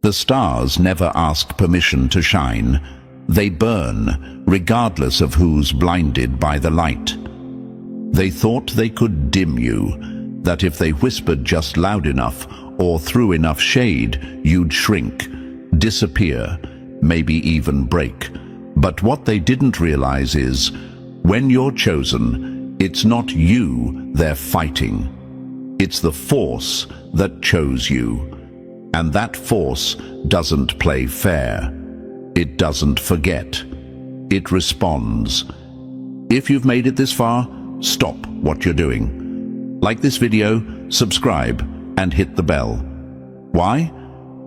The stars never ask permission to shine. They burn, regardless of who's blinded by the light. They thought they could dim you, that if they whispered just loud enough or threw enough shade, you'd shrink, disappear, maybe even break. But what they didn't realize is, when you're chosen, it's not you they're fighting. It's the force that chose you. And that force doesn't play fair. It doesn't forget. It responds. If you've made it this far, stop what you're doing. Like this video, subscribe, and hit the bell. Why?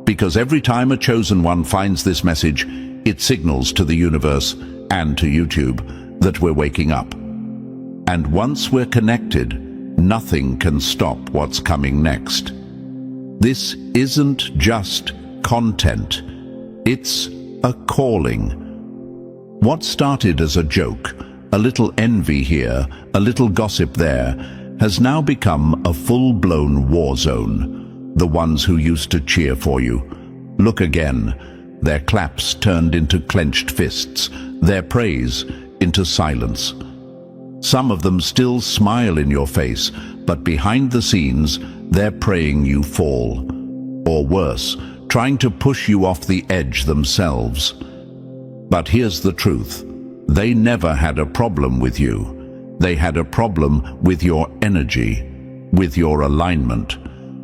Because every time a chosen one finds this message, it signals to the universe and to YouTube that we're waking up. And once we're connected, nothing can stop what's coming next. This isn't just content. It's a calling. What started as a joke, a little envy here, a little gossip there, has now become a full-blown war zone. The ones who used to cheer for you. Look again. Their claps turned into clenched fists, their praise into silence. Some of them still smile in your face, but behind the scenes, they're praying you fall. Or worse, trying to push you off the edge themselves. But here's the truth. They never had a problem with you. They had a problem with your energy, with your alignment,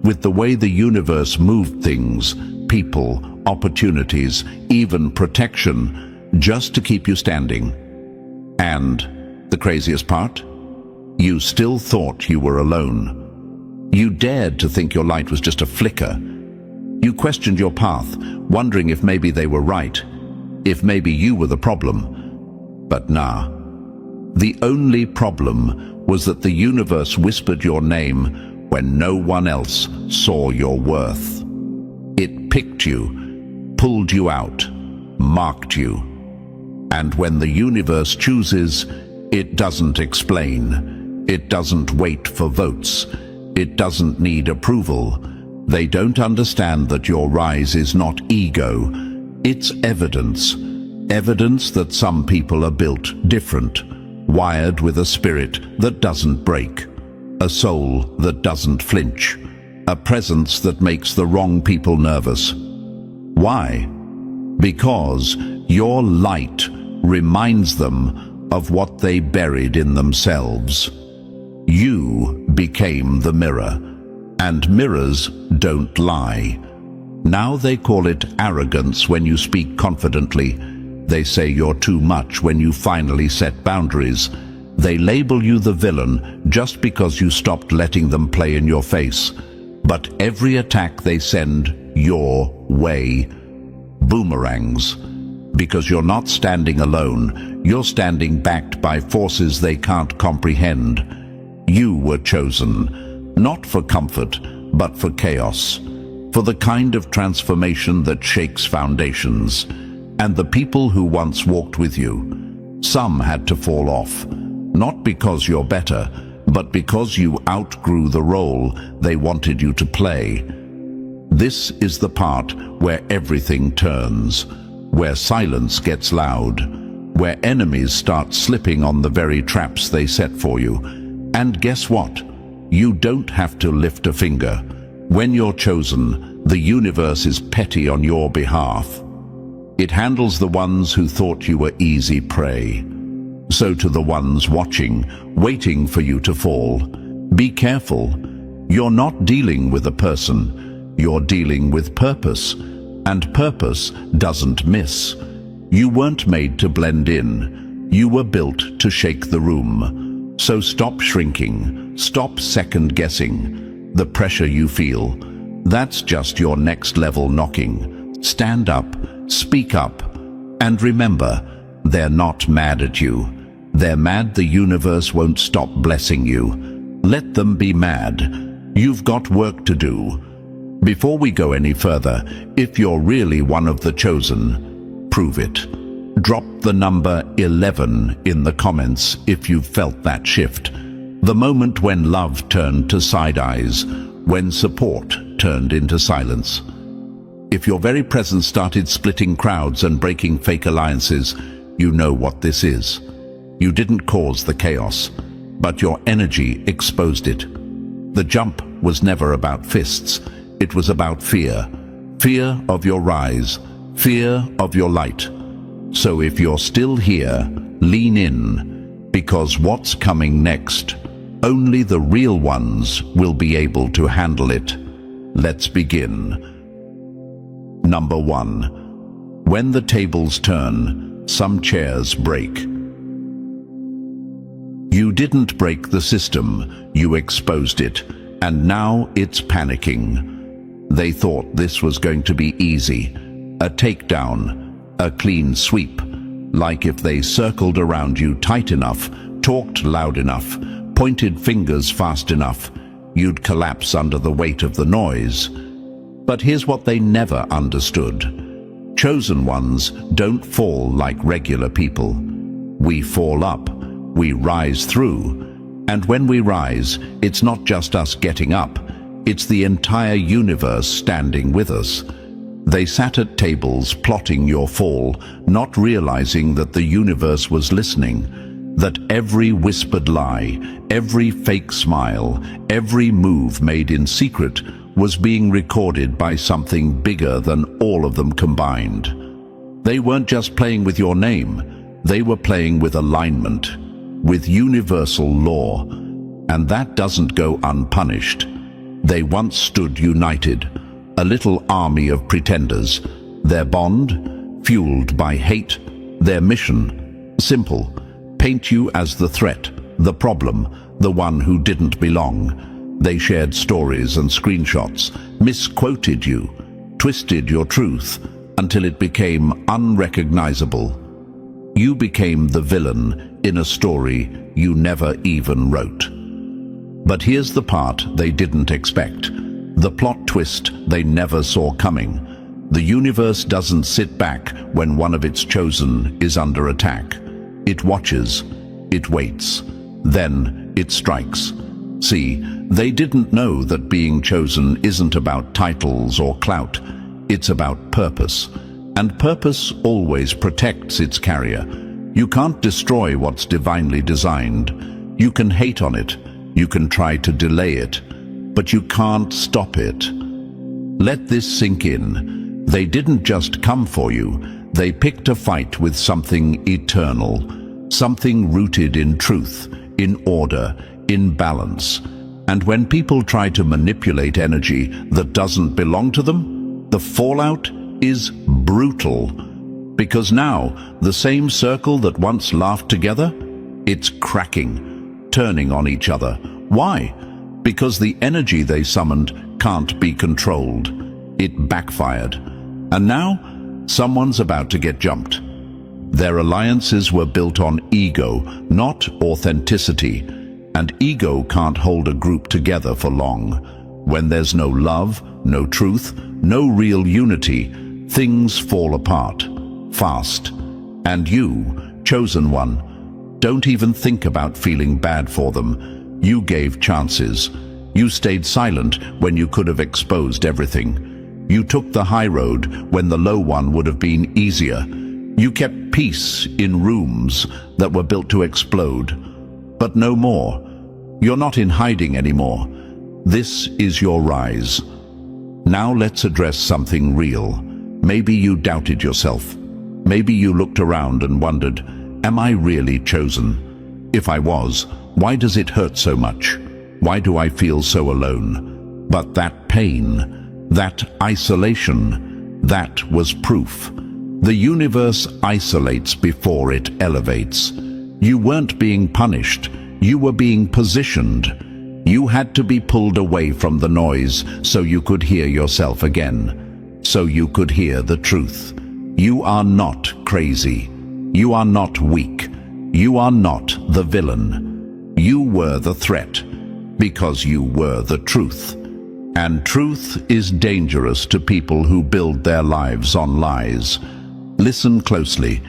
with the way the universe moved things, people, opportunities, even protection, just to keep you standing. And the craziest part? You still thought you were alone. You dared to think your light was just a flicker. You questioned your path, wondering if maybe they were right, if maybe you were the problem. But nah. The only problem was that the universe whispered your name when no one else saw your worth. It picked you, pulled you out, marked you. And when the universe chooses, it doesn't explain. It doesn't wait for votes. It doesn't need approval. They don't understand that your rise is not ego. It's evidence. Evidence that some people are built different, wired with a spirit that doesn't break, a soul that doesn't flinch, a presence that makes the wrong people nervous. Why? Because your light reminds them of what they buried in themselves. You became the mirror, and mirrors don't lie. Now they call it arrogance when you speak confidently. They say you're too much when you finally set boundaries. They label you the villain just because you stopped letting them play in your face. But every attack they send your way boomerangs. Because you're not standing alone, you're standing backed by forces they can't comprehend. You were chosen, not for comfort, but for chaos, for the kind of transformation that shakes foundations. And the people who once walked with you, some had to fall off, not because you're better, but because you outgrew the role they wanted you to play. This is the part where everything turns, where silence gets loud, where enemies start slipping on the very traps they set for you. And guess what? You don't have to lift a finger. When you're chosen, the universe is petty on your behalf. It handles the ones who thought you were easy prey. So to the ones watching, waiting for you to fall, be careful. You're not dealing with a person. You're dealing with purpose. And purpose doesn't miss. You weren't made to blend in. You were built to shake the room. So stop shrinking. Stop second-guessing. The pressure you feel, that's just your next level knocking. Stand up, speak up, and remember, they're not mad at you. They're mad the universe won't stop blessing you. Let them be mad. You've got work to do. Before we go any further, if you're really one of the chosen, prove it. Drop the number 11 in the comments if you've felt that shift. The moment when love turned to side eyes, when support turned into silence. If your very presence started splitting crowds and breaking fake alliances, you know what this is. You didn't cause the chaos, but your energy exposed it. The jump was never about fists. It was about fear. Fear of your rise. Fear of your light. So if you're still here, lean in, because what's coming next, only the real ones will be able to handle it. Let's begin. Number 1. When the tables turn, some chairs break. You didn't break the system, you exposed it, and now it's panicking. They thought this was going to be easy. A takedown, a clean sweep. Like if they circled around you tight enough, talked loud enough, pointed fingers fast enough, you'd collapse under the weight of the noise. But here's what they never understood. Chosen ones don't fall like regular people. We fall up, we rise through, and when we rise, it's not just us getting up, it's the entire universe standing with us. They sat at tables plotting your fall, not realizing that the universe was listening, that every whispered lie, every fake smile, every move made in secret was being recorded by something bigger than all of them combined. They weren't just playing with your name, they were playing with alignment, with universal law, and that doesn't go unpunished. They once stood united, a little army of pretenders, their bond fueled by hate, their mission simple: paint you as the threat, the problem, the one who didn't belong. They shared stories and screenshots, misquoted you, twisted your truth until it became unrecognizable. You became the villain in a story you never even wrote. But here's the part they didn't expect, the plot twist they never saw coming. The universe doesn't sit back when one of its chosen is under attack. It watches, it waits, then it strikes. See, they didn't know that being chosen isn't about titles or clout. It's about purpose. And purpose always protects its carrier. You can't destroy what's divinely designed. You can hate on it. You can try to delay it. But you can't stop it. Let this sink in. They didn't just come for you. They picked a fight with something eternal. Something rooted in truth, in order, in balance. And when people try to manipulate energy that doesn't belong to them, the fallout is brutal. Because now, the same circle that once laughed together, it's cracking, turning on each other. Why? Because the energy they summoned can't be controlled. It backfired. And now, someone's about to get jumped. Their alliances were built on ego, not authenticity. And ego can't hold a group together for long. When there's no love, no truth, no real unity, things fall apart, fast. And you, chosen one, don't even think about feeling bad for them. You gave chances. You stayed silent when you could have exposed everything. You took the high road when the low one would have been easier. You kept peace in rooms that were built to explode. But no more. You're not in hiding anymore. This is your rise. Now let's address something real. Maybe you doubted yourself. Maybe you looked around and wondered, am I really chosen? If I was, why does it hurt so much? Why do I feel so alone? But that pain, that isolation, that was proof. The universe isolates before it elevates. You weren't being punished. You were being positioned. You had to be pulled away from the noise so you could hear yourself again, so you could hear the truth. You are not crazy. You are not weak. You are not the villain. You were the threat, because you were the truth. And truth is dangerous to people who build their lives on lies. Listen closely.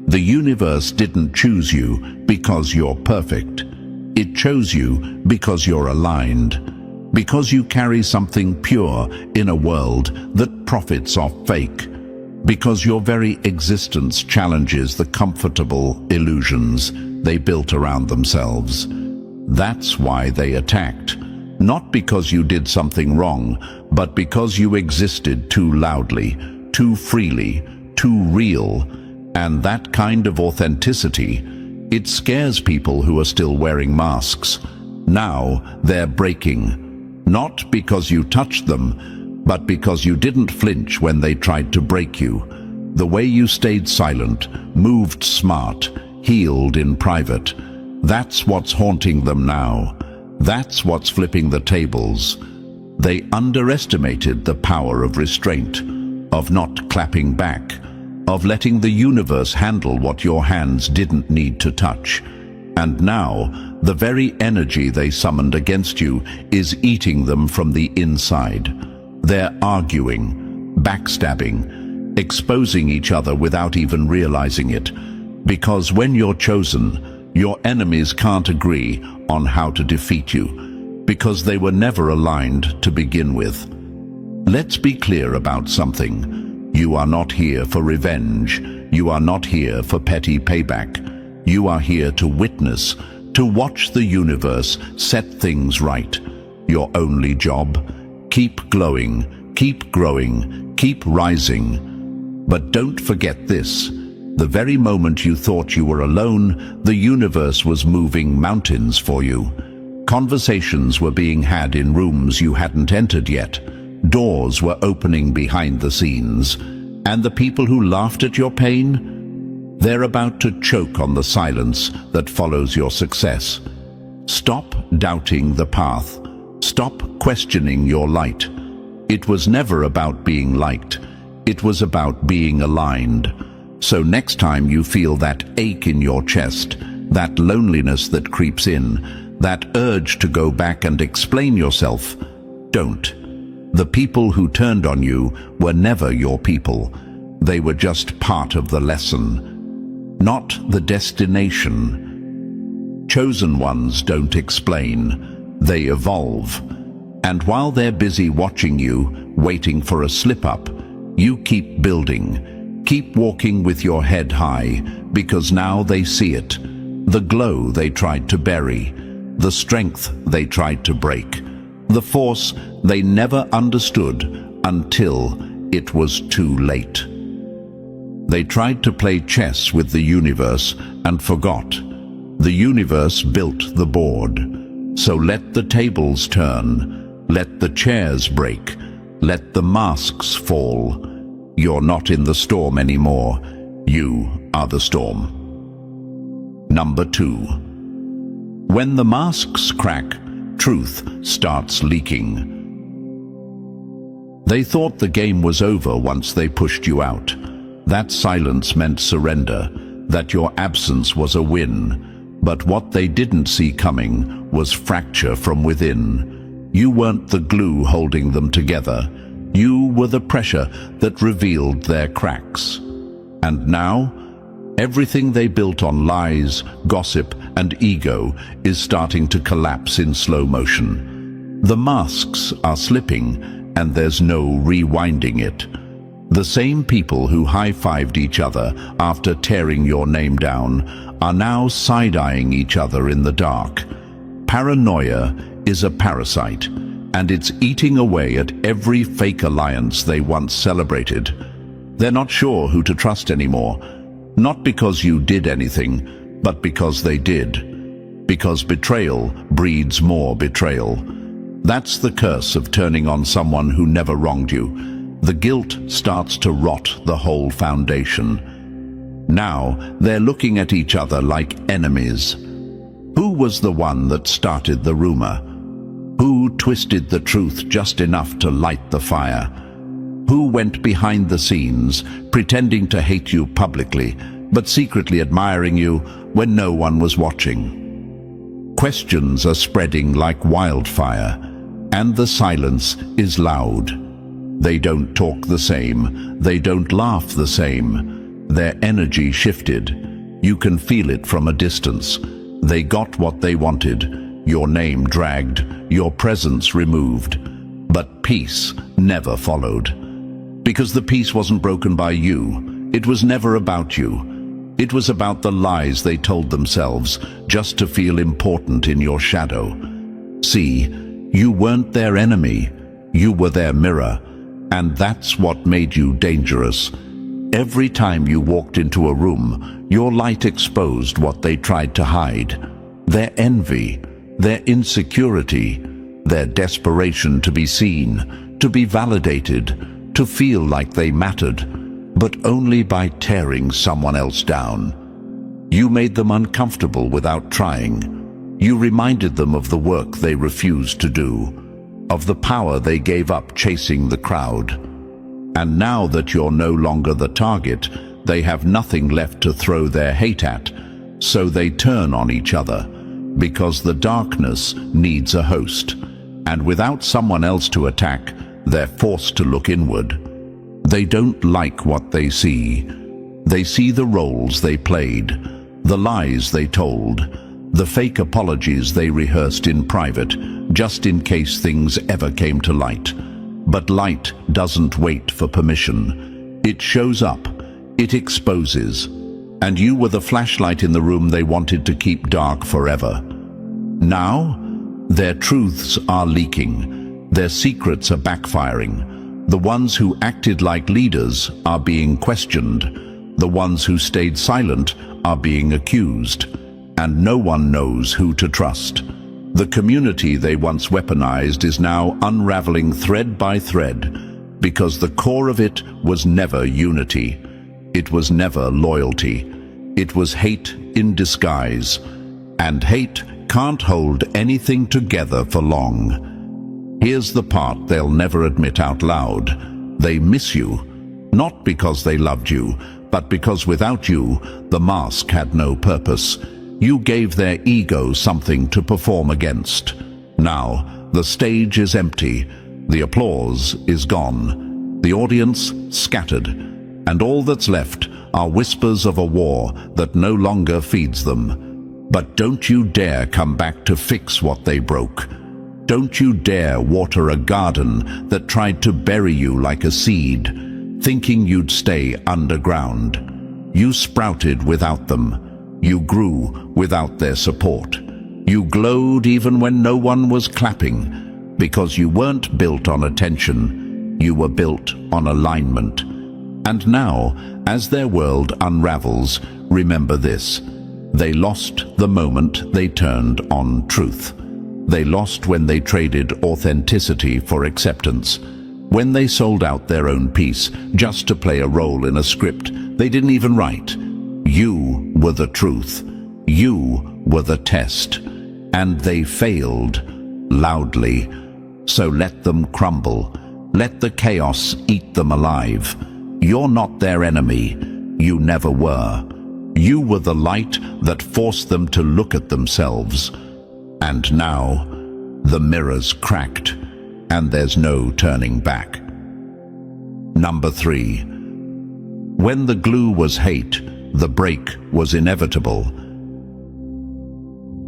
The universe didn't choose you because you're perfect. It chose you because you're aligned. because you carry something pure in a world that profits off fake, because your very existence challenges the comfortable illusions they built around themselves. That's why they attacked. Not because you did something wrong, but because you existed too loudly, too freely, too real. And that kind of authenticity, it scares people who are still wearing masks. Now they're breaking, not because you touched them, but because you didn't flinch when they tried to break you. The way you stayed silent, moved smart, healed in private, that's what's haunting them now. That's what's flipping the tables. They underestimated the power of restraint, of not clapping back, of letting the universe handle what your hands didn't need to touch. And now, the very energy they summoned against you is eating them from the inside. They're arguing, backstabbing, exposing each other without even realizing it. Because when you're chosen, your enemies can't agree on how to defeat you, because they were never aligned to begin with. Let's be clear about something. You are not here for revenge. You are not here for petty payback. You are here to witness, to watch the universe set things right. Your only job: keep glowing, keep growing, keep rising. But don't forget this. The very moment you thought you were alone, the universe was moving mountains for you. Conversations were being had in rooms you hadn't entered yet. Doors were opening behind the scenes. And the people who laughed at your pain, they're about to choke on the silence that follows your success. Stop doubting the path. Stop questioning your light. It was never about being liked. It was about being aligned. So next time you feel that ache in your chest, that loneliness that creeps in, that urge to go back and explain yourself, don't. The people who turned on you were never your people. They were just part of the lesson, not the destination. Chosen ones don't explain, they evolve. And while they're busy watching you, waiting for a slip-up, you keep building. Keep walking with your head high, because now they see it. The glow they tried to bury, the strength they tried to break, the force they never understood until it was too late. They tried to play chess with the universe and forgot. The universe built the board. So let the tables turn, let the chairs break, let the masks fall. You're not in the storm anymore. You are the storm. Number 2. When the masks crack, truth starts leaking. They thought the game was over once they pushed you out. That silence meant surrender, that your absence was a win. But what they didn't see coming was fracture from within. You weren't the glue holding them together. You were the pressure that revealed their cracks. And now, everything they built on lies, gossip, and ego is starting to collapse in slow motion. The masks are slipping, and there's no rewinding it. The same people who high-fived each other after tearing your name down are now side-eyeing each other in the dark. Paranoia is a parasite, and it's eating away at every fake alliance they once celebrated. They're not sure who to trust anymore, not because you did anything, but because they did. Because betrayal breeds more betrayal. That's the curse of turning on someone who never wronged you. The guilt starts to rot the whole foundation. Now they're looking at each other like enemies. Who was the one that started the rumor? Who twisted the truth just enough to light the fire? Who went behind the scenes, pretending to hate you publicly, but secretly admiring you when no one was watching? Questions are spreading like wildfire, and the silence is loud. They don't talk the same, they don't laugh the same. Their energy shifted. You can feel it from a distance. They got what they wanted. your name dragged, your presence removed. But peace never followed. Because the peace wasn't broken by you. It was never about you. It was about the lies they told themselves just to feel important in your shadow. See, you weren't their enemy. You were their mirror. And that's what made you dangerous. Every time you walked into a room, your light exposed what they tried to hide. Their envy, their insecurity, their desperation to be seen, to be validated, to feel like they mattered, but only by tearing someone else down. You made them uncomfortable without trying. You reminded them of the work they refused to do, of the power they gave up chasing the crowd. And now that you're no longer the target, they have nothing left to throw their hate at, so they turn on each other, because the darkness needs a host. And without someone else to attack, they're forced to look inward. They don't like what they see. They see the roles they played, the lies they told, the fake apologies they rehearsed in private, just in case things ever came to light. But light doesn't wait for permission. It shows up. It exposes. And you were the flashlight in the room they wanted to keep dark forever. Now, their truths are leaking. Their secrets are backfiring. The ones who acted like leaders are being questioned. The ones who stayed silent are being accused. And no one knows who to trust. The community they once weaponized is now unraveling thread by thread, because the core of it was never unity. It was never loyalty. It was hate in disguise. And hate can't hold anything together for long. Here's the part they'll never admit out loud. They miss you, not because they loved you, but because without you, the mask had no purpose. You gave their ego something to perform against. Now, the stage is empty. The applause is gone. The audience scattered. And all that's left are whispers of a war that no longer feeds them. But don't you dare come back to fix what they broke. Don't you dare water a garden that tried to bury you like a seed, thinking you'd stay underground. You sprouted without them. You grew without their support. You glowed even when no one was clapping, because you weren't built on attention. You were built on alignment. And now, as their world unravels, remember this. They lost the moment they turned on truth. They lost when they traded authenticity for acceptance. When they sold out their own peace just to play a role in a script they didn't even write. You were the truth. You were the test. And they failed loudly. So let them crumble. Let the chaos eat them alive. You're not their enemy. You never were. You were the light that forced them to look at themselves. And now, the mirror's cracked, and there's no turning back. Number 3. When the glue was hate, the break was inevitable.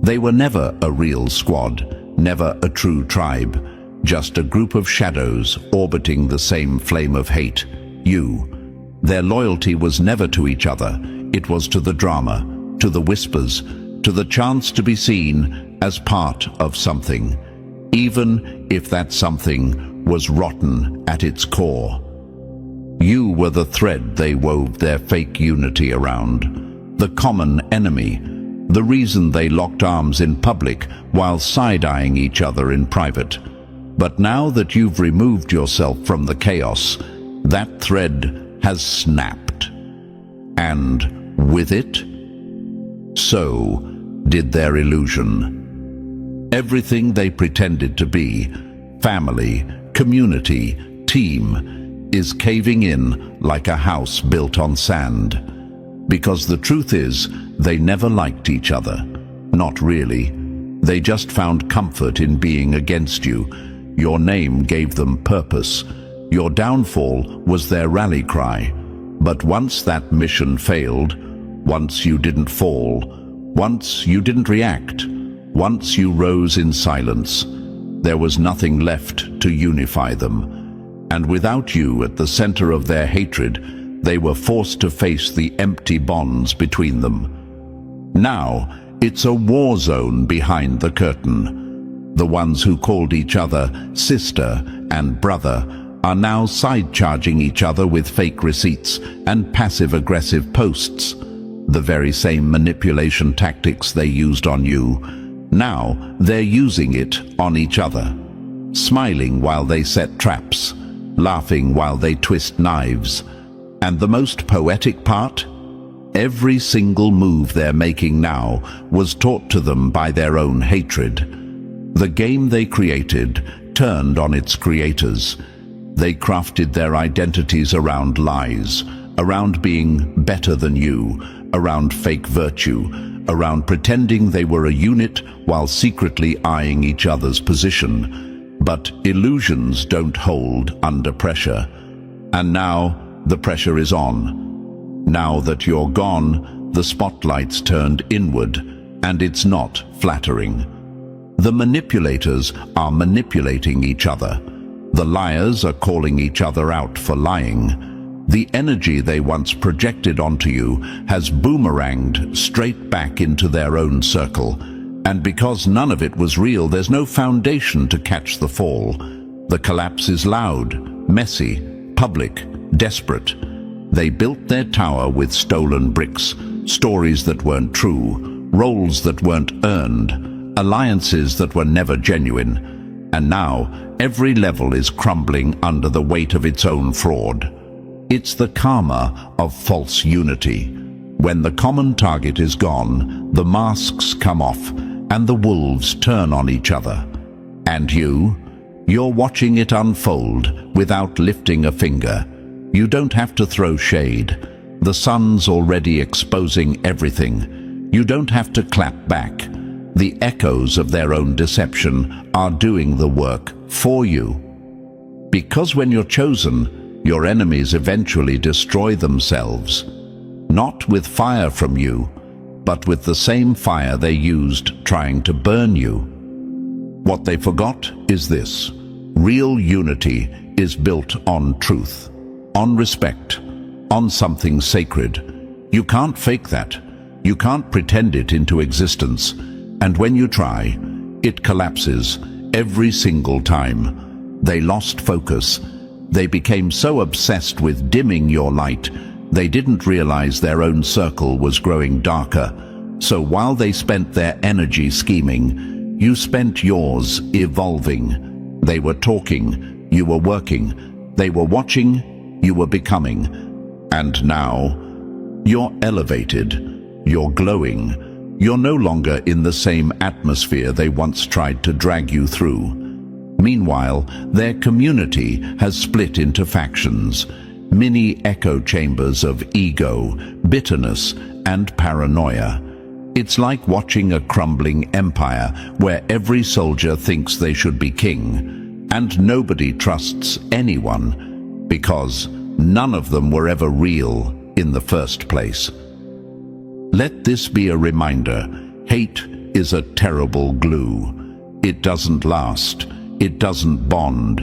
They were never a real squad, never a true tribe, just a group of shadows orbiting the same flame of hate, you. Their loyalty was never to each other, it was to the drama, to the whispers, to the chance to be seen as part of something, even if that something was rotten at its core. You were the thread they wove their fake unity around, the common enemy, the reason they locked arms in public while side-eyeing each other in private. But now that you've removed yourself from the chaos, that thread has snapped. And with it, so did their illusion. Everything they pretended to be, family, community, team, is caving in like a house built on sand. Because the truth is, they never liked each other. Not really. They just found comfort in being against you. Your name gave them purpose. Your downfall was their rally cry. But once that mission failed, once you didn't fall, once you didn't react, Once you rose in silence, there was nothing left to unify them. And without you at the center of their hatred, they were forced to face the empty bonds between them. Now, it's a war zone behind the curtain. The ones who called each other sister and brother are now side-charging each other with fake receipts and passive-aggressive posts. The very same manipulation tactics they used on you, now they're using it on each other. Smiling while they set traps, laughing while they twist knives. And the most poetic part? Every single move they're making now was taught to them by their own hatred. The game they created turned on its creators. They crafted their identities around lies, around being better than you, around fake virtue, around pretending they were a unit while secretly eyeing each other's position. But illusions don't hold under pressure. And now the pressure is on. Now that you're gone, the spotlight's turned inward, and it's not flattering. The manipulators are manipulating each other. The liars are calling each other out for lying. The energy they once projected onto you has boomeranged straight back into their own circle. And because none of it was real, there's no foundation to catch the fall. The collapse is loud, messy, public, desperate. They built their tower with stolen bricks, stories that weren't true, roles that weren't earned, alliances that were never genuine. And now, every level is crumbling under the weight of its own fraud. It's the karma of false unity. When the common target is gone, the masks come off, and the wolves turn on each other. And you're watching it unfold without lifting a finger. You don't have to throw shade. The sun's already exposing everything. You don't have to clap back. The echoes of their own deception are doing the work for you. Because when you're chosen, your enemies eventually destroy themselves. Not with fire from you, but with the same fire they used trying to burn you. What they forgot is this: real unity is built on truth, on respect, on something sacred. You can't fake that. You can't pretend it into existence. And when you try, it collapses every single time. They lost focus. They became so obsessed with dimming your light, they didn't realize their own circle was growing darker. So while they spent their energy scheming, you spent yours evolving. They were talking, you were working. They were watching, you were becoming. And now, you're elevated, you're glowing. You're no longer in the same atmosphere they once tried to drag you through. Meanwhile, their community has split into factions, mini echo chambers of ego, bitterness, and paranoia. It's like watching a crumbling empire where every soldier thinks they should be king, and nobody trusts anyone because none of them were ever real in the first place. Let this be a reminder: hate is a terrible glue. It doesn't last. It doesn't bond.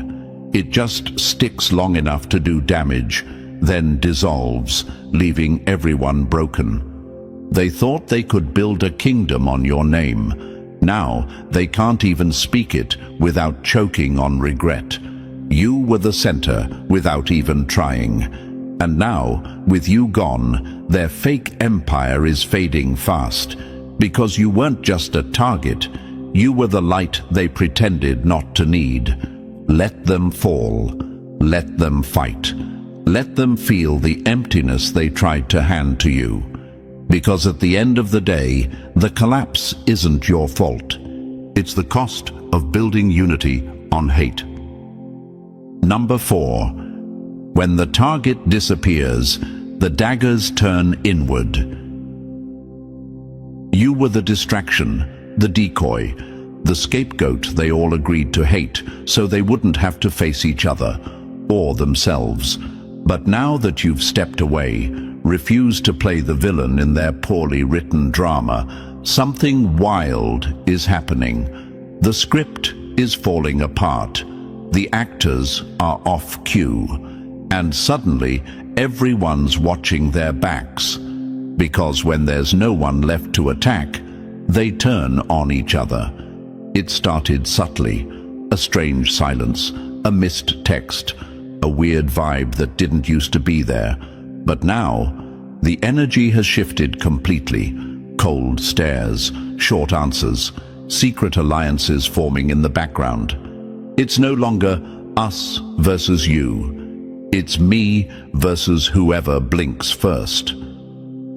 It just sticks long enough to do damage, then dissolves, leaving everyone broken. They thought they could build a kingdom on your name. Now they can't even speak it without choking on regret. You were the center without even trying. And now, with you gone, their fake empire is fading fast. Because you weren't just a target, you were the light they pretended not to need. Let them fall. Let them fight. Let them feel the emptiness they tried to hand to you. Because at the end of the day, the collapse isn't your fault. It's the cost of building unity on hate. Number 4. When the target disappears, the daggers turn inward. You were the distraction, the decoy, the scapegoat they all agreed to hate so they wouldn't have to face each other or themselves. But now that you've stepped away, refused to play the villain in their poorly written drama, Something wild is happening. The script is falling apart. The actors are off cue. And suddenly, everyone's watching their backs. Because when there's no one left to attack, they turn on each other. It started subtly. A strange silence, a missed text, a weird vibe that didn't used to be there. But now, the energy has shifted completely. Cold stares, short answers, secret alliances forming in the background. It's no longer us versus you. It's me versus whoever blinks first.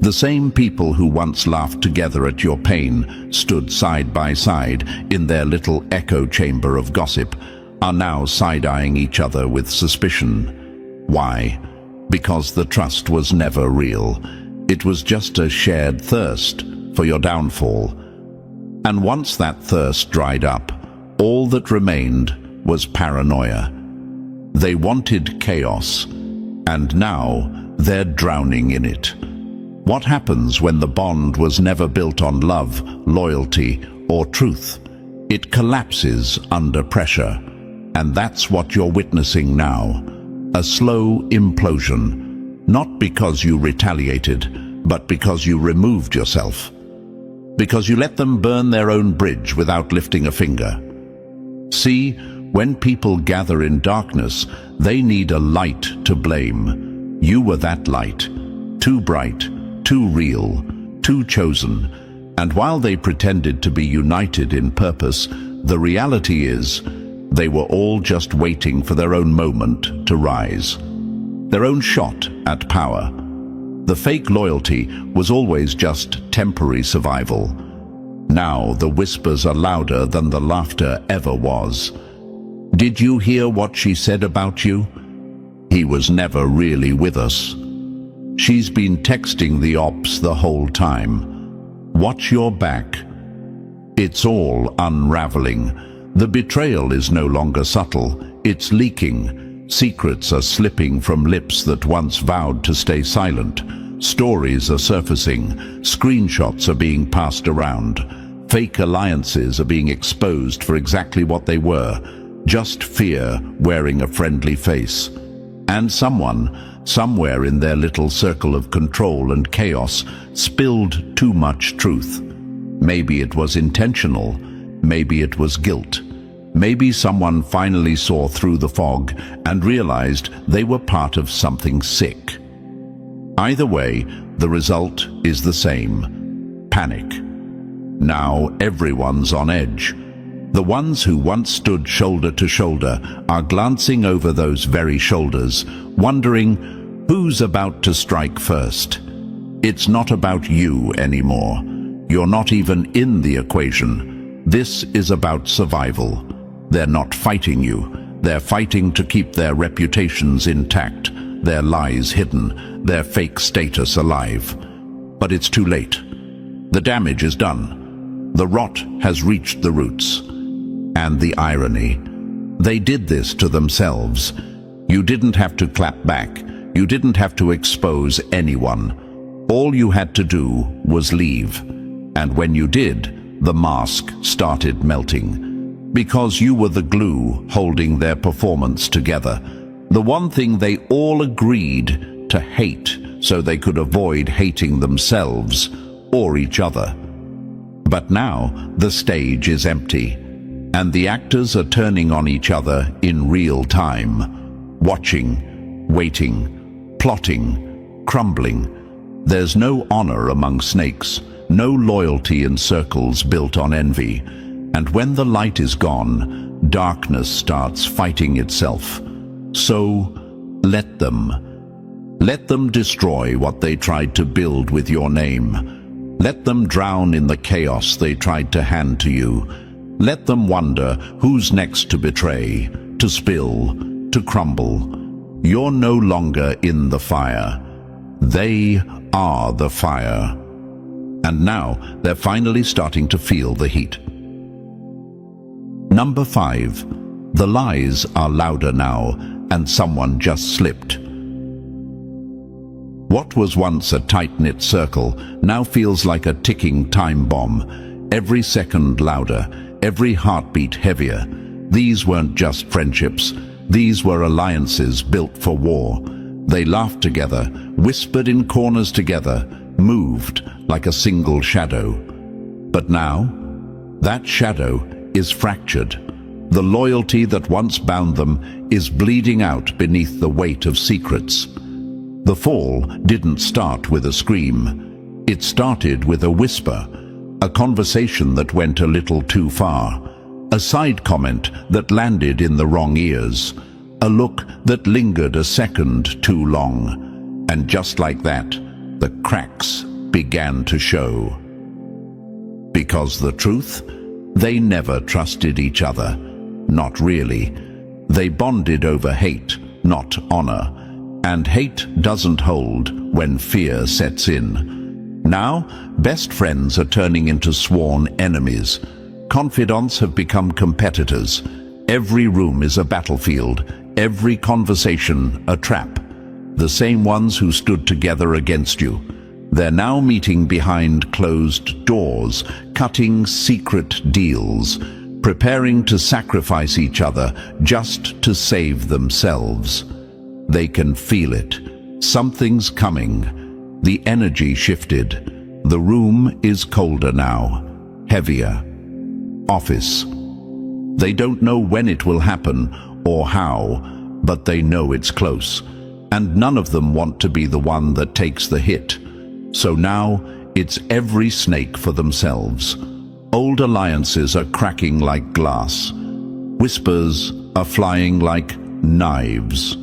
The same people who once laughed together at your pain, stood side by side in their little echo chamber of gossip, are now side-eyeing each other with suspicion. Why? Because the trust was never real. It was just a shared thirst for your downfall. And once that thirst dried up, all that remained was paranoia. They wanted chaos, and now they're drowning in it. What happens when the bond was never built on love, loyalty, or truth? It collapses under pressure, and that's what you're witnessing now. A slow implosion, not because you retaliated, but because you removed yourself. Because you let them burn their own bridge without lifting a finger. See, when people gather in darkness, they need a light to blame. You were that light, too bright, too real, too chosen. And while they pretended to be united in purpose, the reality is they were all just waiting for their own moment to rise. Their own shot at power. The fake loyalty was always just temporary survival. Now the whispers are louder than the laughter ever was. Did you hear what she said about you? He was never really with us. She's been texting the ops the whole time. Watch your back. It's all unraveling. The betrayal is no longer subtle. It's leaking. Secrets are slipping from lips that once vowed to stay silent. Stories are surfacing. Screenshots are being passed around. Fake alliances are being exposed for exactly what they were. Just fear wearing a friendly face. And someone, somewhere in their little circle of control and chaos, spilled too much truth. Maybe it was intentional. Maybe it was guilt. Maybe someone finally saw through the fog and realized they were part of something sick. Either way, the result is the same. Panic. Now everyone's on edge. The ones who once stood shoulder to shoulder are glancing over those very shoulders, wondering who's about to strike first. It's not about you anymore. You're not even in the equation. This is about survival. They're not fighting you. They're fighting to keep their reputations intact, their lies hidden, their fake status alive. But it's too late. The damage is done. The rot has reached the roots. And the irony. They did this to themselves. You didn't have to clap back. You didn't have to expose anyone. All you had to do was leave. And when you did, the mask started melting. Because you were the glue holding their performance together. The one thing they all agreed to hate so they could avoid hating themselves or each other. But now the stage is empty. And the actors are turning on each other in real time. Watching, waiting, plotting, crumbling. There's no honor among snakes, no loyalty in circles built on envy. And when the light is gone, darkness starts fighting itself. So, let them. Let them destroy what they tried to build with your name. Let them drown in the chaos they tried to hand to you. Let them wonder who's next to betray, to spill, to crumble. You're no longer in the fire. They are the fire. And now they're finally starting to feel the heat. Number 5. The lies are louder now, and someone just slipped. What was once a tight-knit circle now feels like a ticking time bomb, every second louder, every heartbeat heavier. These weren't just friendships. These were alliances built for war. They laughed together, whispered in corners together, moved like a single shadow. But now, that shadow is fractured. The loyalty that once bound them is bleeding out beneath the weight of secrets. The fall didn't start with a scream. It started with a whisper, a conversation that went a little too far, a side comment that landed in the wrong ears, a look that lingered a second too long. And just like that, the cracks began to show. Because the truth, they never trusted each other. Not really. They bonded over hate, not honor. And hate doesn't hold when fear sets in. Now, best friends are turning into sworn enemies. Confidants have become competitors. Every room is a battlefield, every conversation a trap. The same ones who stood together against you. They're now meeting behind closed doors, cutting secret deals, preparing to sacrifice each other just to save themselves. They can feel it. Something's coming. The energy shifted. The room is colder now, heavier. Office. They don't know when it will happen or how, but they know it's close. And none of them want to be the one that takes the hit. So now, it's every snake for themselves. Old alliances are cracking like glass. Whispers are flying like knives.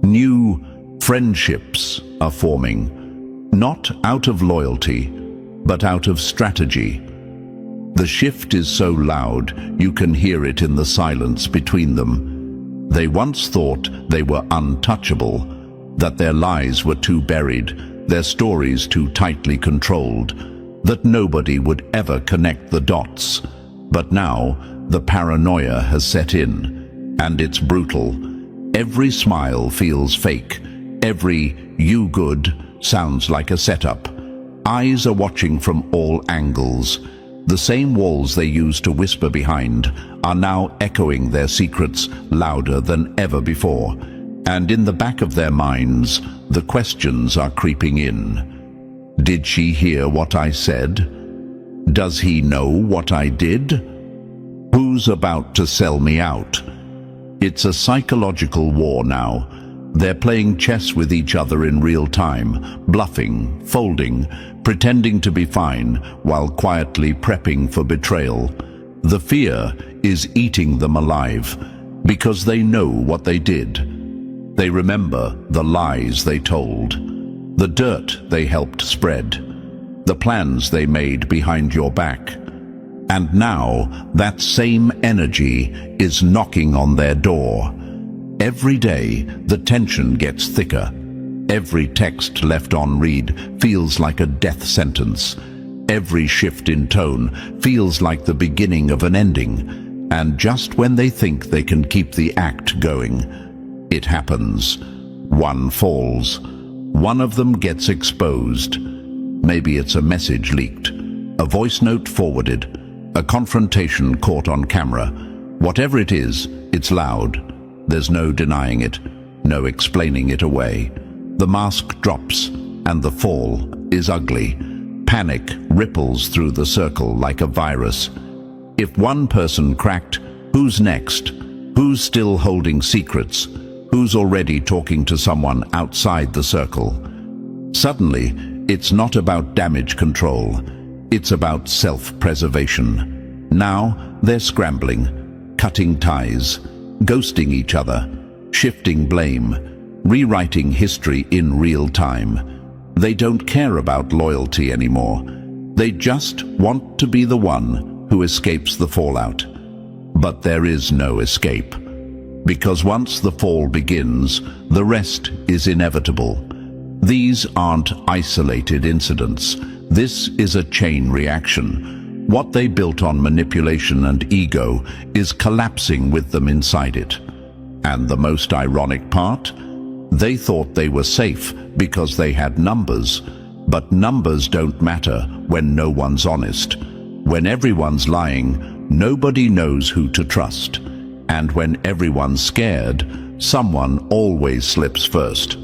New friendships are forming, not out of loyalty, but out of strategy. The shift is so loud, you can hear it in the silence between them. They once thought they were untouchable, that their lies were too buried, their stories too tightly controlled, that nobody would ever connect the dots. But now, the paranoia has set in, and it's brutal. Every smile feels fake. Every "you good" sounds like a setup. Eyes are watching from all angles. The same walls they used to whisper behind are now echoing their secrets louder than ever before. And in the back of their minds, the questions are creeping in. Did she hear what I said? Does he know what I did? Who's about to sell me out? It's a psychological war now. They're playing chess with each other in real time, bluffing, folding, pretending to be fine while quietly prepping for betrayal. The fear is eating them alive because they know what they did. They remember the lies they told, the dirt they helped spread, the plans they made behind your back. And now that same energy is knocking on their door. Every day, the tension gets thicker. Every text left on read feels like a death sentence. Every shift in tone feels like the beginning of an ending. And just when they think they can keep the act going, it happens. One falls. One of them gets exposed. Maybe it's a message leaked, a voice note forwarded, a confrontation caught on camera. Whatever it is, it's loud. There's no denying it, no explaining it away. The mask drops, and the fall is ugly. Panic ripples through the circle like a virus. If one person cracked, who's next? Who's still holding secrets? Who's already talking to someone outside the circle? Suddenly, it's not about damage control. It's about self-preservation. Now, they're scrambling, cutting ties, ghosting each other, shifting blame, rewriting history in real time. They don't care about loyalty anymore. They just want to be the one who escapes the fallout. But there is no escape. Because once the fall begins, the rest is inevitable. These aren't isolated incidents. This is a chain reaction. What they built on manipulation and ego is collapsing with them inside it. And the most ironic part? They thought they were safe because they had numbers. But numbers don't matter when no one's honest. When everyone's lying, nobody knows who to trust. And when everyone's scared, someone always slips first.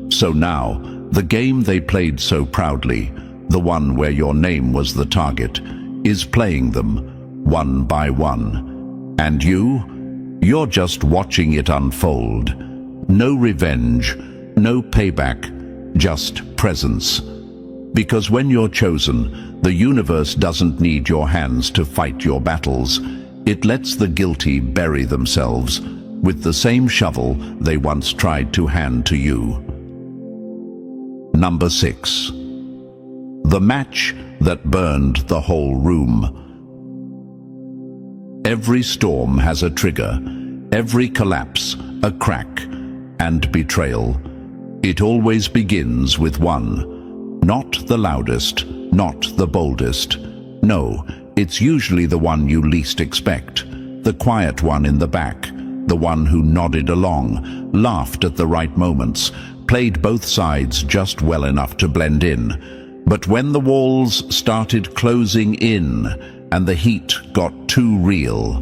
So now, the game they played so proudly, the one where your name was the target, is playing them, one by one. And you're just watching it unfold. No revenge, no payback, just presence. Because when you're chosen, the universe doesn't need your hands to fight your battles. It lets the guilty bury themselves with the same shovel they once tried to hand to you. Number 6. The match that burned the whole room. Every storm has a trigger, every collapse a crack, and betrayal. It always begins with one. Not the loudest, not the boldest. No, it's usually the one you least expect. The quiet one in the back. The one who nodded along, laughed at the right moments, played both sides just well enough to blend in. But when the walls started closing in and the heat got too real,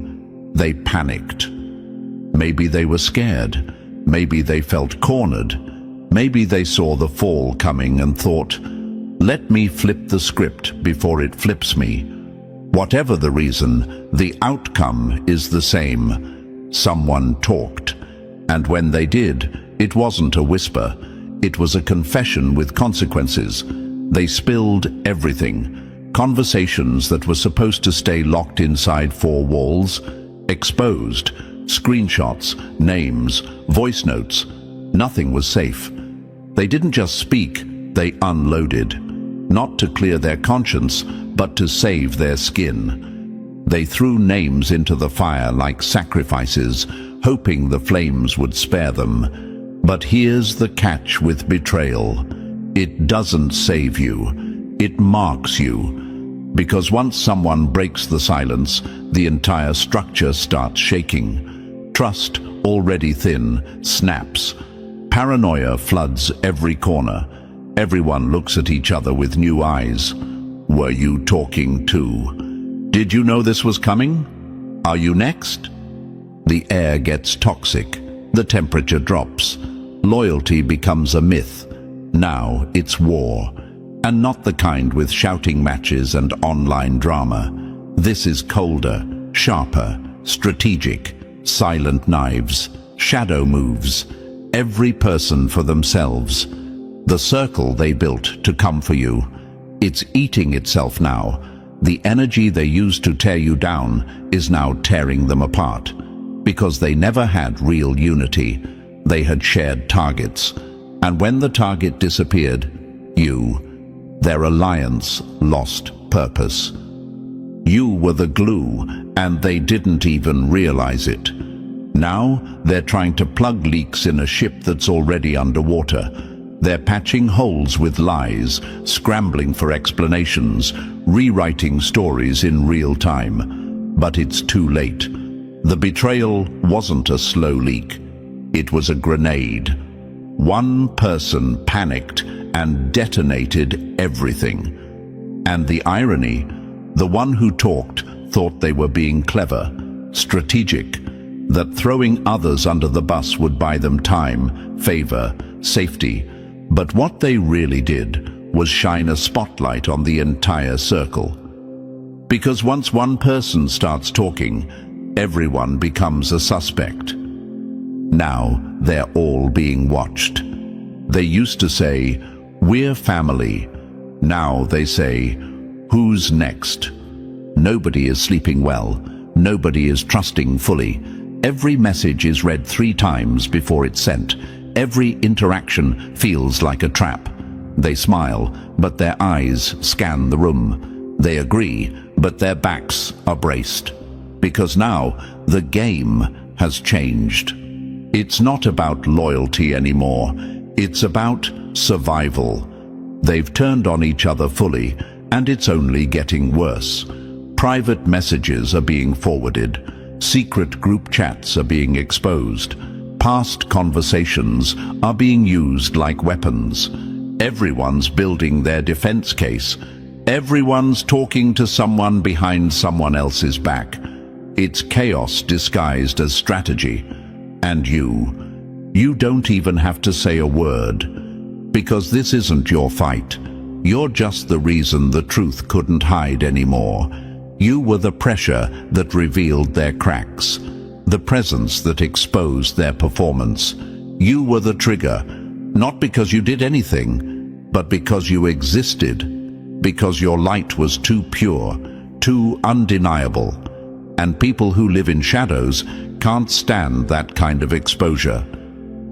they panicked. Maybe they were scared. Maybe they felt cornered. Maybe they saw the fall coming and thought, let me flip the script before it flips me. Whatever the reason, the outcome is the same. Someone talked. And when they did, it wasn't a whisper. It was a confession with consequences. They spilled everything. Conversations that were supposed to stay locked inside four walls, exposed. Screenshots, names, voice notes. Nothing was safe. They didn't just speak, they unloaded. Not to clear their conscience, but to save their skin. They threw names into the fire like sacrifices, hoping the flames would spare them. But here's the catch with betrayal. It doesn't save you. It marks you. Because once someone breaks the silence, the entire structure starts shaking. Trust, already thin, snaps. Paranoia floods every corner. Everyone looks at each other with new eyes. Were you talking too? Did you know this was coming? Are you next? The air gets toxic. The temperature drops. Loyalty becomes a myth. Now it's war. And not the kind with shouting matches and online drama. This is colder, sharper, strategic, silent knives, shadow moves. Every person for themselves. The circle they built to come for you. It's eating itself now. The energy they used to tear you down is now tearing them apart. Because they never had real unity. They had shared targets. And when the target disappeared, their alliance lost purpose. You were the glue, and they didn't even realize it. Now, they're trying to plug leaks in a ship that's already underwater. They're patching holes with lies, scrambling for explanations, rewriting stories in real time. But it's too late. The betrayal wasn't a slow leak. It was a grenade. One person panicked and detonated everything. And the irony, the one who talked thought they were being clever, strategic, that throwing others under the bus would buy them time, favor, safety. But what they really did was shine a spotlight on the entire circle. Because once one person starts talking, everyone becomes a suspect. Now they're all being watched. They used to say, "We're family." Now they say, "Who's next?" Nobody is sleeping well. Nobody is trusting fully. Every message is read 3 times before it's sent. Every interaction feels like a trap. They smile, but their eyes scan the room. They agree, but their backs are braced. Because now, the game has changed. It's not about loyalty anymore. It's about survival. They've turned on each other fully, and it's only getting worse. Private messages are being forwarded. Secret group chats are being exposed. past conversations are being used like weapons. Everyone's building their defense case. Everyone's talking to someone behind someone else's back. It's chaos disguised as strategy. And you don't even have to say a word, because this isn't your fight. You're just the reason the truth couldn't hide anymore. You were the pressure that revealed their cracks, the presence that exposed their performance. You were the trigger, not because you did anything, but because you existed, because your light was too pure, too undeniable. And people who live in shadows can't stand that kind of exposure.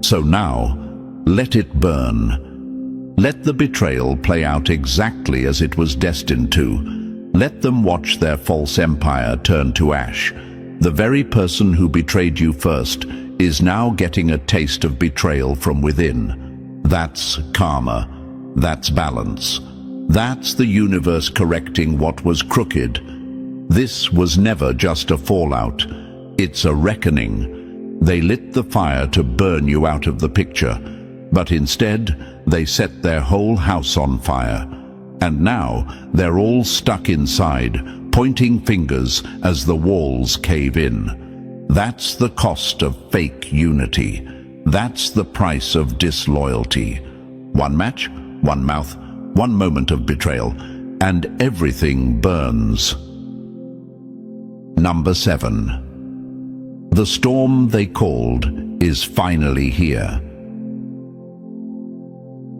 So now, let it burn. Let the betrayal play out exactly as it was destined to. Let them watch their false empire turn to ash. The very person who betrayed you first is now getting a taste of betrayal from within. That's karma. That's balance. That's the universe correcting what was crooked. This was never just a fallout. It's a reckoning. They lit the fire to burn you out of the picture, but instead they set their whole house on fire. And now they're all stuck inside, pointing fingers as the walls cave in. That's the cost of fake unity. That's the price of disloyalty. One match, one mouth, one moment of betrayal, and everything burns. Number 7. The storm they called is finally here.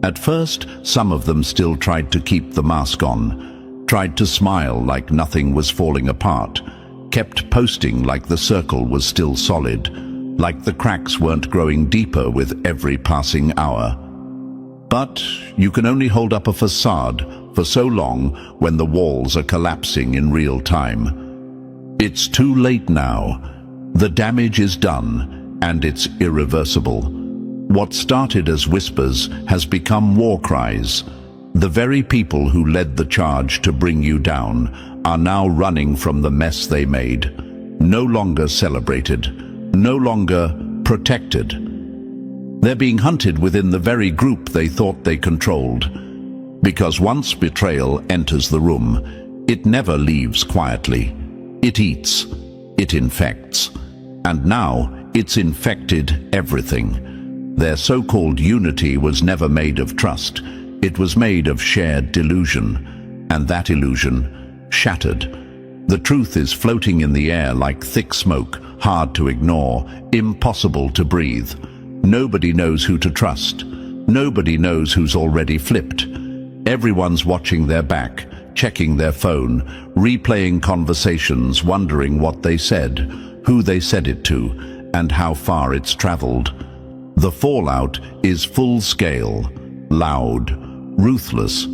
At first, some of them still tried to keep the mask on, tried to smile like nothing was falling apart, kept posting like the circle was still solid, like the cracks weren't growing deeper with every passing hour. But you can only hold up a facade for so long when the walls are collapsing in real time. It's too late now. The damage is done, and it's irreversible. What started as whispers has become war cries. The very people who led the charge to bring you down are now running from the mess they made. No longer celebrated, no longer protected. They're being hunted within the very group they thought they controlled. Because once betrayal enters the room, it never leaves quietly. It eats, it infects, and now it's infected everything. Their so-called unity was never made of trust. It was made of shared delusion, and that illusion shattered. The truth is floating in the air like thick smoke, hard to ignore, impossible to breathe. Nobody knows who to trust. Nobody knows who's already flipped. Everyone's watching their back, checking their phone, replaying conversations, wondering what they said, who they said it to, and how far it's traveled. The fallout is full-scale, loud, ruthless,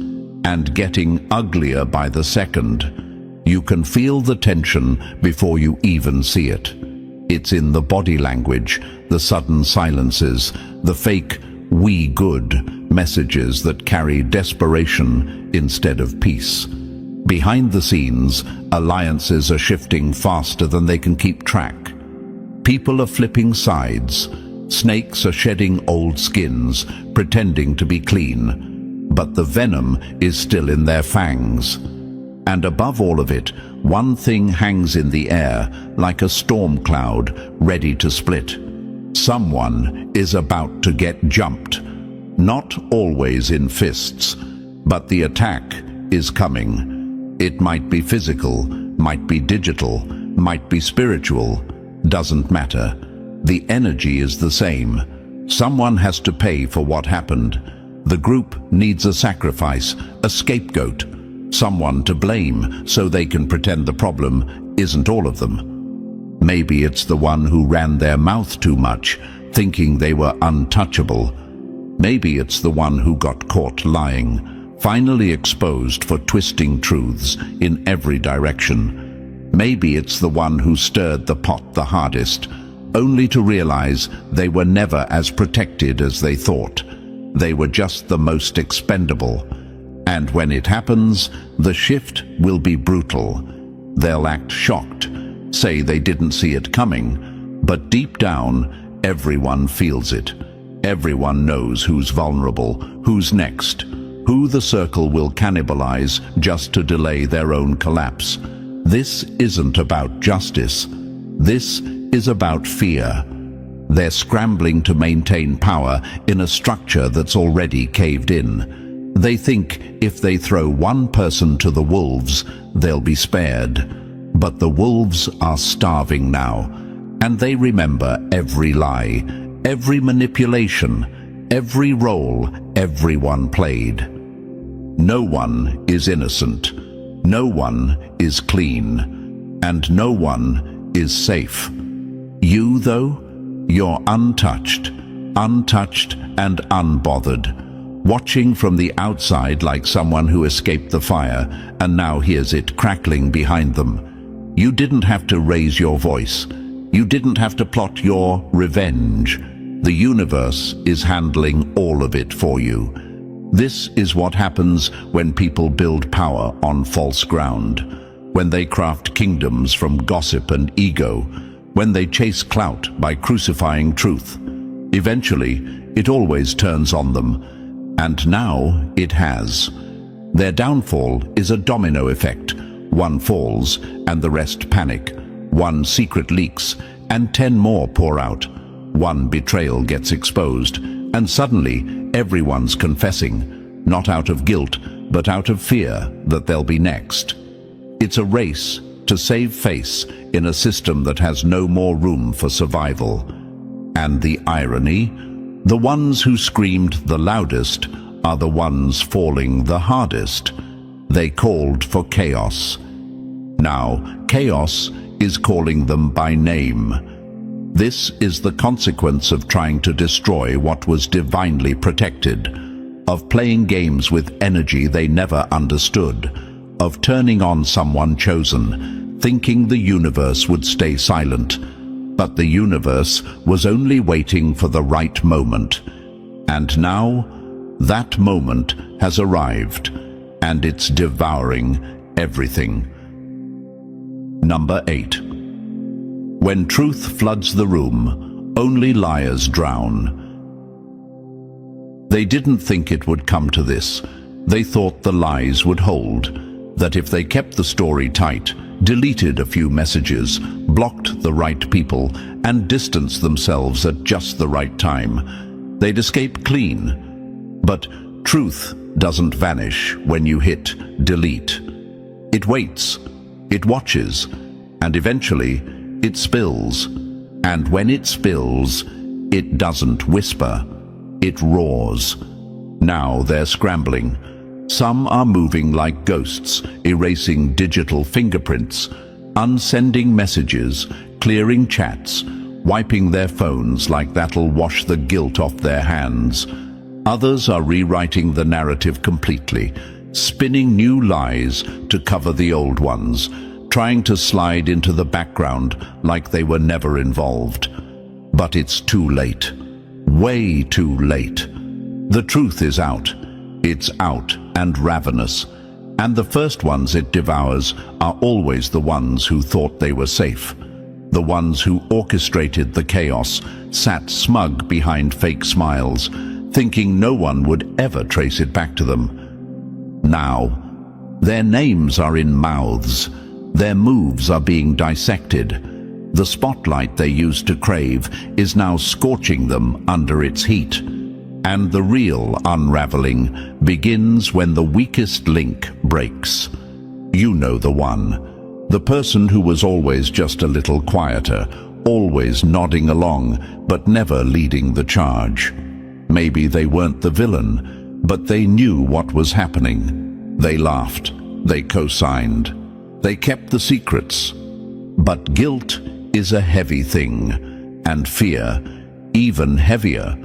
and getting uglier by the second. You can feel the tension before you even see it. It's in the body language, the sudden silences, the fake "we good" messages that carry desperation instead of peace. Behind the scenes, alliances are shifting faster than they can keep track. People are flipping sides. Snakes are shedding old skins, pretending to be clean. But the venom is still in their fangs. And above all of it, one thing hangs in the air like a storm cloud ready to split. Someone is about to get jumped. Not always in fists, but the attack is coming. It might be physical, might be digital, might be spiritual. Doesn't matter. The energy is the same. Someone has to pay for what happened. The group needs a sacrifice, a scapegoat, someone to blame so they can pretend the problem isn't all of them. Maybe it's the one who ran their mouth too much, thinking they were untouchable. Maybe it's the one who got caught lying, finally exposed for twisting truths in every direction. Maybe it's the one who stirred the pot the hardest, only to realize they were never as protected as they thought. They were just the most expendable. And when it happens, the shift will be brutal. They'll act shocked, say they didn't see it coming, but deep down, everyone feels it. Everyone knows who's vulnerable, who's next, who the circle will cannibalize just to delay their own collapse. This isn't about justice. This is about fear. They're scrambling to maintain power in a structure that's already caved in. They think if they throw one person to the wolves, they'll be spared. But the wolves are starving now, and they remember every lie, every manipulation, every role everyone played. No one is innocent, no one is clean, and no one is safe. You, though, you're untouched and unbothered, watching from the outside like someone who escaped the fire and now hears it crackling behind them. You didn't have to raise your voice. You didn't have to plot your revenge. The universe is handling all of it for you. This is what happens when people build power on false ground, when they craft kingdoms from gossip and ego, when they chase clout by crucifying truth. Eventually, it always turns on them, and now it has. Their downfall is a domino effect. One falls, and the rest panic. One secret leaks, and 10 more pour out. One betrayal gets exposed, and suddenly everyone's confessing, not out of guilt, but out of fear that they'll be next. It's a race to save face in a system that has no more room for survival. And the irony? The ones who screamed the loudest are the ones falling the hardest. They called for chaos. Now, chaos is calling them by name. This is the consequence of trying to destroy what was divinely protected, of playing games with energy they never understood, of turning on someone chosen, thinking the universe would stay silent. But the universe was only waiting for the right moment. And now, that moment has arrived, and it's devouring everything. Number 8. When truth floods the room, only liars drown. They didn't think it would come to this. They thought the lies would hold, that if they kept the story tight, deleted a few messages, blocked the right people, and distanced themselves at just the right time, they'd escape clean. But truth doesn't vanish when you hit delete. It waits, it watches, and eventually it spills. And when it spills, it doesn't whisper, it roars. Now they're scrambling. Some are moving like ghosts, erasing digital fingerprints, unsending messages, clearing chats, wiping their phones like that'll wash the guilt off their hands. Others are rewriting the narrative completely, spinning new lies to cover the old ones, trying to slide into the background like they were never involved. But it's too late. Way too late. The truth is out. It's out and ravenous. And the first ones it devours are always the ones who thought they were safe. The ones who orchestrated the chaos, sat smug behind fake smiles, thinking no one would ever trace it back to them. Now, their names are in mouths. Their moves are being dissected. The spotlight they used to crave is now scorching them under its heat. And the real unraveling begins when the weakest link breaks. You know the one. The person who was always just a little quieter, always nodding along, but never leading the charge. Maybe they weren't the villain, but they knew what was happening. They laughed. They co-signed. They kept the secrets. But guilt is a heavy thing, and fear even heavier.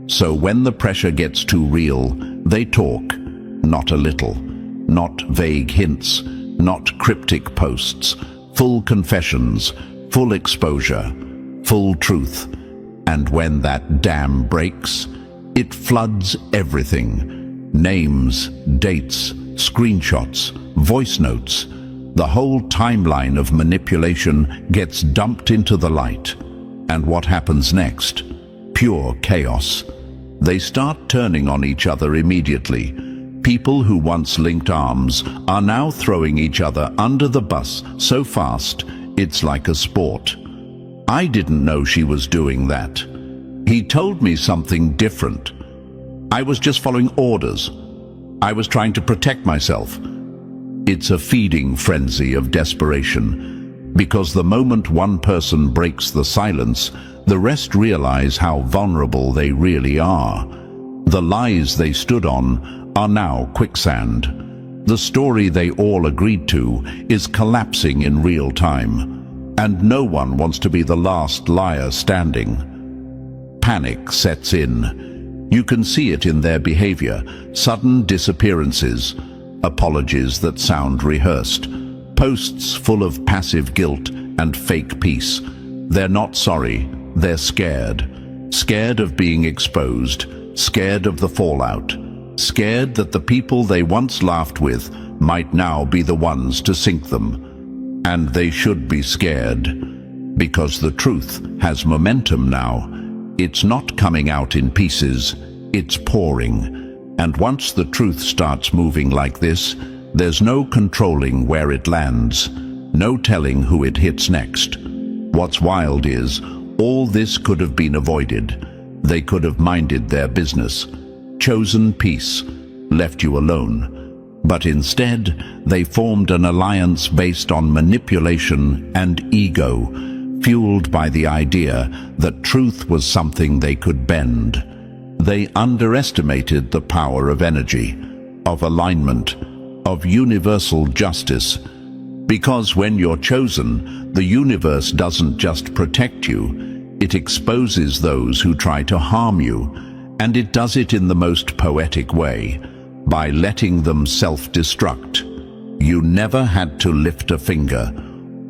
So when the pressure gets too real, they talk, not a little, not vague hints, not cryptic posts, full confessions, full exposure, full truth. And when that dam breaks, it floods everything. Names, dates, screenshots, voice notes. The whole timeline of manipulation gets dumped into the light. And what happens next? pure chaos. They start turning on each other immediately. People who once linked arms are now throwing each other under the bus so fast, it's like a sport. I didn't know she was doing that. He told me something different. I was just following orders. I was trying to protect myself. It's a feeding frenzy of desperation, because the moment one person breaks the silence, the rest realize how vulnerable they really are. The lies they stood on are now quicksand. The story they all agreed to is collapsing in real time, and no one wants to be the last liar standing. Panic sets in. You can see it in their behavior: sudden disappearances, apologies that sound rehearsed, posts full of passive guilt and fake peace. They're not sorry, they're scared. Scared of being exposed, scared of the fallout, scared that the people they once laughed with might now be the ones to sink them. And they should be scared, because the truth has momentum now. It's not coming out in pieces, it's pouring. And once the truth starts moving like this, there's no controlling where it lands, no telling who it hits next. What's wild is, all this could have been avoided. They could have minded their business, chosen peace, left you alone. But instead, they formed an alliance based on manipulation and ego, fueled by the idea that truth was something they could bend. They underestimated the power of energy, of alignment, of universal justice. Because when you're chosen, the universe doesn't just protect you, it exposes those who try to harm you, and it does it in the most poetic way, by letting them self-destruct. You never had to lift a finger.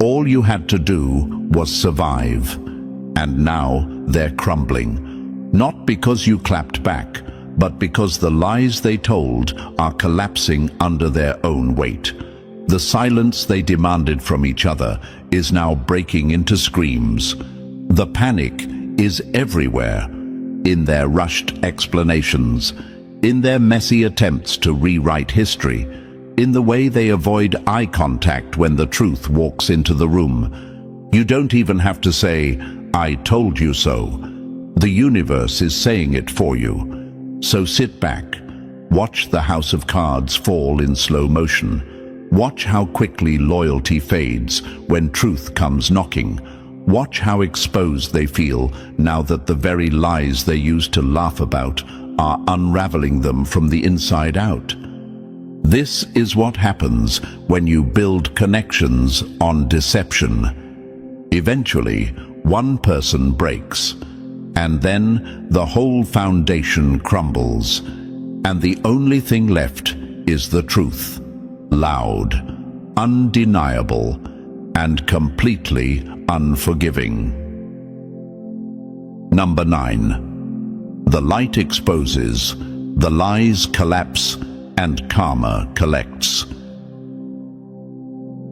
All you had to do was survive. And now they're crumbling. Not because you clapped back, but because the lies they told are collapsing under their own weight. The silence they demanded from each other is now breaking into screams. The panic is everywhere, in their rushed explanations, in their messy attempts to rewrite history, in the way they avoid eye contact when the truth walks into the room. You don't even have to say, "I told you so." The universe is saying it for you. So sit back, watch the house of cards fall in slow motion. Watch how quickly loyalty fades when truth comes knocking. Watch how exposed they feel now that the very lies they used to laugh about are unraveling them from the inside out. This is what happens when you build connections on deception. Eventually, one person breaks, and then the whole foundation crumbles, and the only thing left is the truth, loud, undeniable, and completely unforgiving. Number 9. The light exposes, the lies collapse, and karma collects.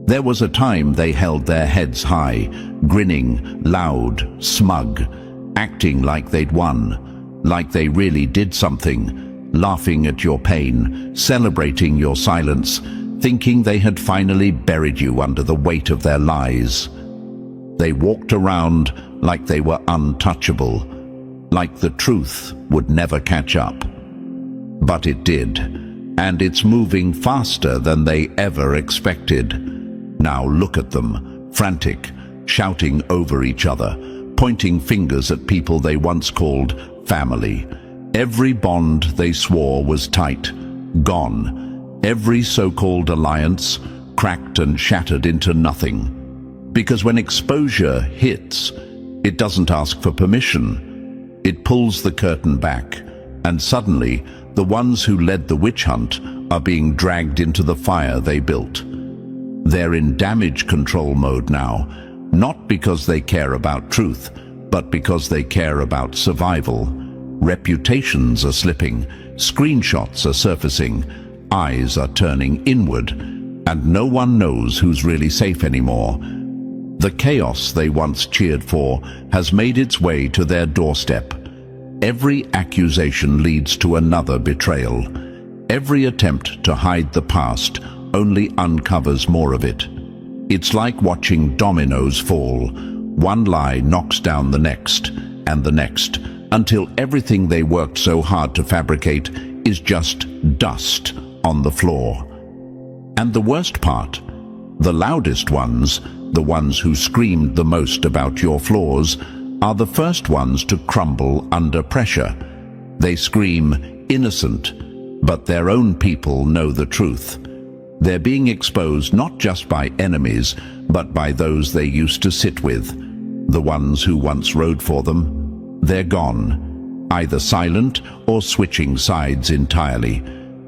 There was a time they held their heads high, grinning, loud, smug, acting like they'd won, like they really did something, laughing at your pain, celebrating your silence, thinking they had finally buried you under the weight of their lies. They walked around like they were untouchable, like the truth would never catch up. But it did, and it's moving faster than they ever expected. Now look at them, frantic, shouting over each other, pointing fingers at people they once called family. Every bond they swore was tight, gone. Every so-called alliance cracked and shattered into nothing. Because when exposure hits, it doesn't ask for permission. It pulls the curtain back, and suddenly the ones who led the witch hunt are being dragged into the fire they built. They're in damage control mode now, not because they care about truth, but because they care about survival. Reputations are slipping, screenshots are surfacing, eyes are turning inward, and no one knows who's really safe anymore. The chaos they once cheered for has made its way to their doorstep, Every accusation leads to another betrayal. Every attempt to hide the past only uncovers more of it. It's like watching dominoes fall. One lie knocks down the next, and the next, until everything they worked so hard to fabricate is just dust on the floor. And the worst part, the loudest ones, the ones who screamed the most about your flaws, are the first ones to crumble under pressure. They scream innocent, but their own people know the truth. They're being exposed not just by enemies, but by those they used to sit with. The ones who once rode for them, they're gone, either silent or switching sides entirely.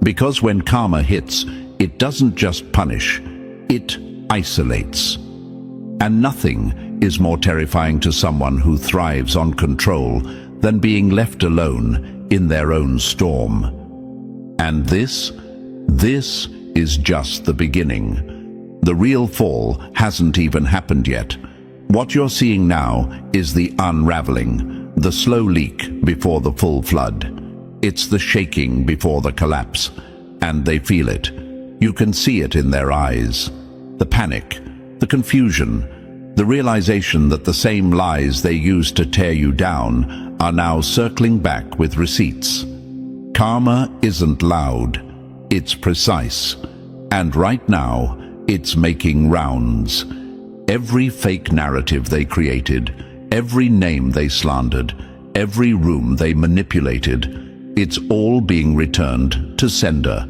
Because when karma hits, it doesn't just punish, it isolates. And nothing is more terrifying to someone who thrives on control than being left alone in their own storm. And this is just the beginning. The real fall hasn't even happened yet. What you're seeing now is the unraveling, the slow leak before the full flood. It's the shaking before the collapse, and they feel it. You can see it in their eyes. The panic, the confusion, the realization that the same lies they used to tear you down are now circling back with receipts. Karma isn't loud, it's precise. And right now, it's making rounds. Every fake narrative they created, every name they slandered, every room they manipulated, it's all being returned to sender,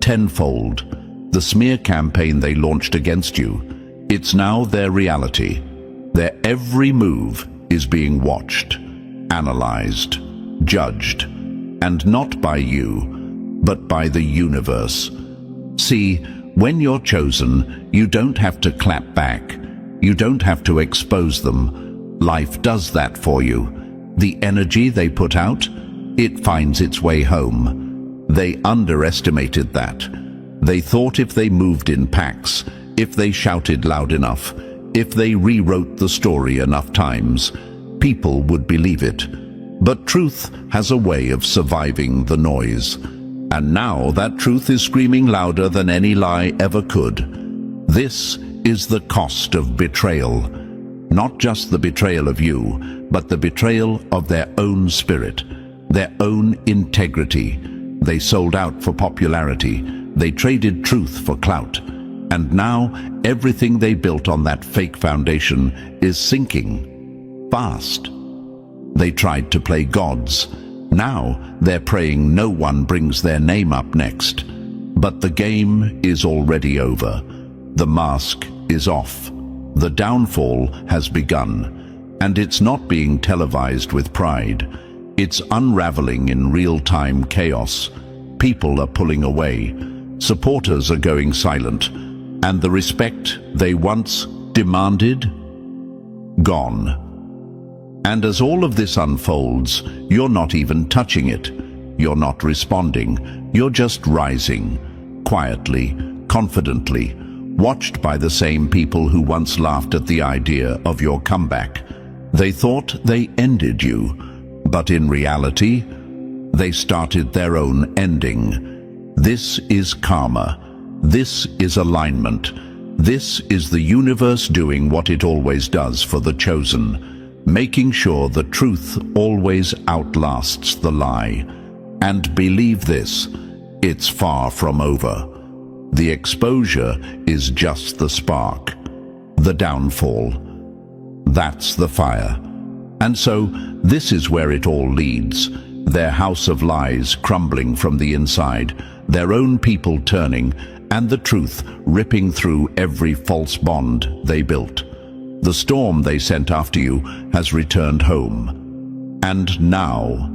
tenfold. The smear campaign they launched against you, it's now their reality. Their every move is being watched, analyzed, judged, and not by you, but by the universe. See, when you're chosen, you don't have to clap back. You don't have to expose them. Life does that for you. The energy they put out, it finds its way home. They underestimated that. They thought if they moved in packs, if they shouted loud enough, if they rewrote the story enough times, people would believe it. But truth has a way of surviving the noise. And now that truth is screaming louder than any lie ever could. This is the cost of betrayal. Not just the betrayal of you, but the betrayal of their own spirit, their own integrity. They sold out for popularity. They traded truth for clout. And now everything they built on that fake foundation is sinking fast. They tried to play gods. Now they're praying no one brings their name up next. But the game is already over. The mask is off. The downfall has begun. And it's not being televised with pride. It's unraveling in real-time chaos. People are pulling away. Supporters are going silent. And the respect they once demanded, gone. And as all of this unfolds, you're not even touching it. You're not responding. You're just rising, quietly, confidently, watched by the same people who once laughed at the idea of your comeback. They thought they ended you, but in reality, they started their own ending. This is karma. This is alignment. This is the universe doing what it always does for the chosen, making sure the truth always outlasts the lie. And believe this, it's far from over. The exposure is just the spark, the downfall. That's the fire. And so, this is where it all leads. Their house of lies crumbling from the inside, their own people turning, and the truth ripping through every false bond they built. The storm they sent after you has returned home. And now,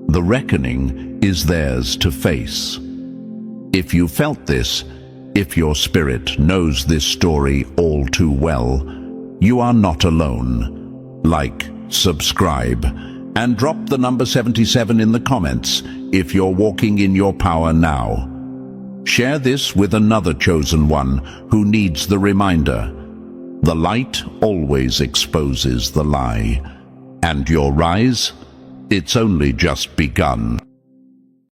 the reckoning is theirs to face. If you felt this, if your spirit knows this story all too well, you are not alone. Like, subscribe, and drop the number 77 in the comments if you're walking in your power now. Share this with another chosen one who needs the reminder. The light always exposes the lie, and your rise It's only just begun.